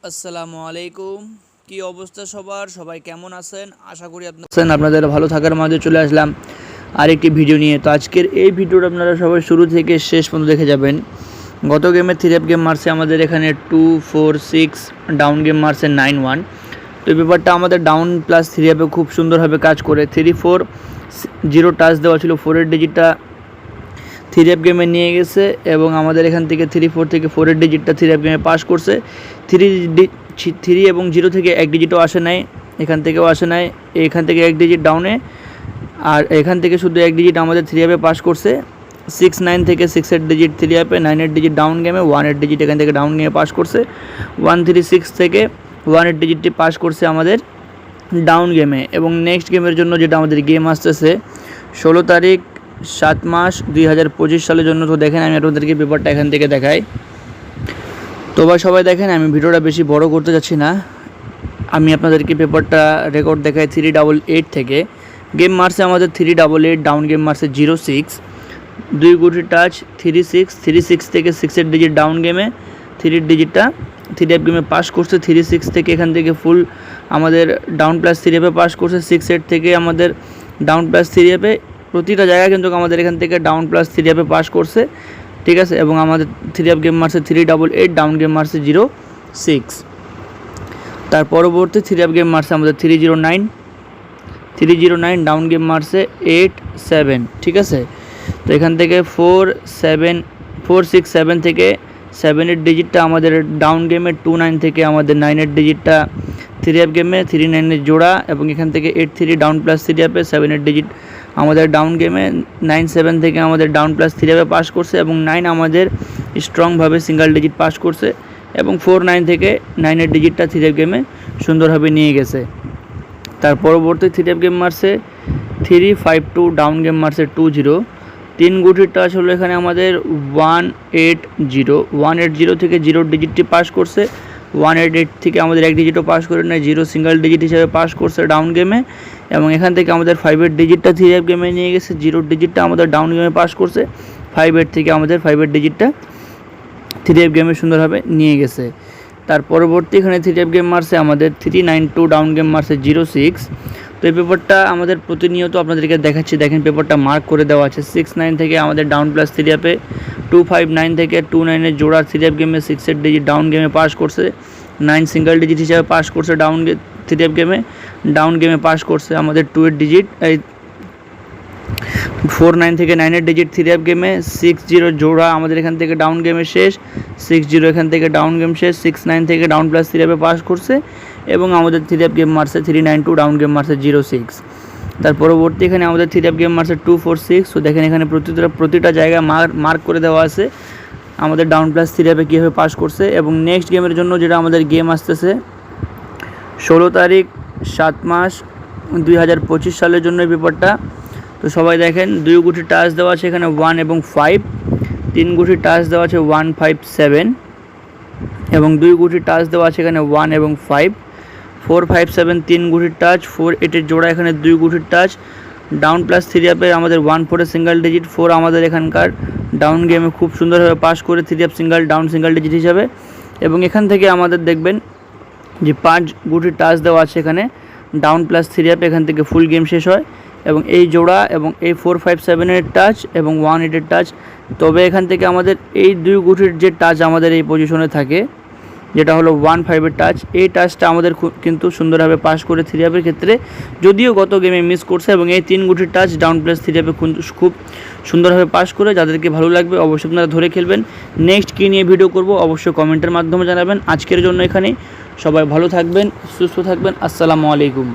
আসসালামু আলাইকুম। কি অবস্থা সবার? সবাই কেমন আছেন? আশা করি আপনাদের ভালো থাকার মাঝে চলে আসলাম আরেকটি ভিডিও নিয়ে। তো আজকের এই ভিডিওটা আপনারা সবাই শুরু থেকে শেষ পর্যন্ত দেখে যাবেন। গত গেমে 3F গেম মারছে আমাদের এখানে 2-4-6, ডাউন গেম মারছে 9-1। তো এই ব্যাপারটা আমাদের ডাউন প্লাস 3F-এ খুব সুন্দরভাবে কাজ করে। 3-4-0 টাচ দেওয়া ছিল, 4-এর ডিজিটটা 3F গেমে নিয়ে গেছে এবং আমাদের এখান থেকে 3-4 থেকে 4-এর ডিজিটটা 3F গেমে পাস করছে। 3 এবং 0 থেকে এক ডিজিটও আসে নাই, এখান থেকেও আসে নাই, এখান থেকে এক ডিজিট ডাউনে, আর এখান থেকে শুধু এক ডিজিট আমাদের 3F-এ পাস করছে। 6-9 থেকে 6-এর ডিজিট 3F-এ, 9-এর ডিজিট ডাউন গেমে, 1-এর ডিজিট এখান থেকে ডাউন গেমে পাস করছে। 1-3-6 থেকে 1-এর ডিজিটটি পাস করছে আমাদের ডাউন গেমে। এবং নেক্সট গেমের জন্য যেটা আমাদের গেম আসতেছে 16 তারিখ 7 মাস 2025 সালের জন্য। তো দেখেন আমি আপনাদেরকে পেপারটা এখান থেকে দেখাই। তো ভাই সবাই দেখেন, আমি ভিডিওটা বেশি বড় করতে যাচ্ছি না, আমি আপনাদেরকে পেপারটা রেকর্ড দেখাই। 388 থেকে গেম মারছে আমাদের 388, ডাউন গেম মারছে 06, 2 গুটি টাচ 36 থেকে 6-এর ডিজিট ডাউন গেমে, 3-এর ডিজিটটা 3F গেমে পাস করছে। 36 থেকে এখান থেকে ফুল আমাদের ডাউন প্লাস 3F-এ পাস করছে। 6-এর থেকে আমাদের ডাউন প্লাস 3F-এ প্রতিটা জায়গায় কিন্তু আমাদের এখান থেকে ডাউন প্লাস 3F-এ পাস করছে, ঠিক আছে। এবং আমাদের 3F গেম মারছে 388, ডাউন গেম মারছে 06। তার পরবর্তী 3F গেম মারছে আমাদের 309, ডাউন গেম মারছে 87, ঠিক আছে। তো এখান থেকে 4-6-7 থেকে 7-এর ডিজিটটা আমাদের ডাউন গেমে, 2-9 থেকে আমাদের 9-এর ডিজিটটা 3F গেমে, 3-9-এর জোড়া, এবং এখান থেকে 8-3 ডাউন প্লাস 3F-এ 7-এর ডিজিট আমাদের ডাউন গেমে, 9-7 থেকে আমাদের ডাউন প্লাস 3F-এ পাস করছে এবং 9 আমাদের স্ট্রংভাবে সিঙ্গেল ডিজিট পাস করছে এবং 4-9 থেকে 9-এর ডিজিটটা 3F গেমে সুন্দরভাবে নিয়ে গেছে। তার পরবর্তী 3F গেম মারছে 352, ডাউন গেম মারছে 20, 3 গুটির টাচ হলো এখানে আমাদের 180 থেকে 0 ডিজিটটি পাস করছে। 188 থেকে আমাদের এক ডিজিটও পাস করে নেয়, 0 সিঙ্গেল ডিজিট হিসেবে পাস করছে ডাউন গেমে। এবং এখান থেকে আমাদের 5-এর ডিজিটটা 3F গেমে নিয়ে গেছে, 0 ডিজিটটা আমাদের ডাউন গেমে পাস করছে। 5-8 থেকে আমাদের 5-এর ডিজিটটা 3F গেমে সুন্দরভাবে নিয়ে গেছে। তার পরবর্তী এখানে 3F গেম মারছে আমাদের 392, ডাউন গেম মারছে 06। তো এই পেপারটা আমাদের প্রতিনিয়ত আপনাদেরকে দেখাচ্ছি, দেখেন পেপারটা মার্ক করে দেওয়া আছে। 6-9 থেকে আমাদের ডাউন প্লাস 3F-এ, 259 থেকে 29-এর জোড়া 3F গেমে, 6-এর ডিজিট ডাউন গেমে পাস করছে। 9 সিঙ্গেল ডিজিট হিসাবে পাস করছে ডাউন 3F গেমে, ডাউন গেমে পাস করছে আমাদের 2-এর ডিজিট, এই 4-9 থেকে 9-এর ডিজিট 3F গেমে, 6-0 জোড়া আমাদের এখান থেকে ডাউন গেমে শেষ, 6-0 এখান থেকে ডাউন গেম শেষ। 6-9 থেকে ডাউন প্লাস 3F-এ পাস করছে এবং আমাদের 3F গেম মারছে 392, ডাউন গেম মারছে 06। তার পরবর্তী এখানে আমাদের 3F গেম মারছে 246। তো দেখেন এখানে প্রতিটা জায়গায় মার্ক করে দেওয়া আছে আমাদের ডাউন প্লাস 3F-এ কীভাবে পাস করছে। এবং নেক্সট গেমের জন্য যেটা আমাদের গেম আসতেছে 16 তারিখ 7 মাস 2025 সালের জন্য এই পেপারটা। তো সবাই দেখেন, 2 গুটি টাচ দেওয়া আছে এখানে 1 এবং 5, 3 গুটি টাচ দেওয়া আছে 1-5-7 এবং 2 গুটি টাচ দেওয়া আছে এখানে 1 এবং 5, 4-5-7 3 গুটির টাচ, 4-8-এর জোড়া এখানে 2 গুটির টাচ, ডাউন প্লাস 3F-এ আমাদের 1-4-এর সিঙ্গেল ডিজিট, 4 আমাদের এখানকার ডাউন গেমে খুব সুন্দরভাবে পাস করে 3F সিঙ্গেল ডিজিট হিসাবে। এবং এখান থেকে আমাদের দেখবেন যে 5 গুটির টাচ দেওয়া আছে এখানে ডাউন প্লাস 3F, এখান থেকে ফুল গেম শেষ হয়। এবং এই জোড়া এবং এই 4-5-7-এর টাচ এবং 1-8-এর টাচ, তবে এখান থেকে আমাদের এই 2 গুটির যে টাচ আমাদের এই পজিশনে থাকে, যেটা হলো 1-5-এর টাচ, এই টাচটা আমাদের কিন্তু সুন্দরভাবে পাস করে 3F-এর ক্ষেত্রে, যদিও গত গেমে মিস করছে। এবং এই 3 গুটির টাচ ডাউন প্লাস 3F-এ খুব সুন্দরভাবে পাস করে। যাদেরকে ভালো লাগবে অবশ্যই আপনারা ধরে খেলবেন। নেক্সট কী নিয়ে ভিডিও করব অবশ্যই কমেন্টের মাধ্যমে জানাবেন। আজকের জন্য এখানেই, সবাই ভালো থাকবেন, সুস্থ থাকবেন। আসসালামু আলাইকুম।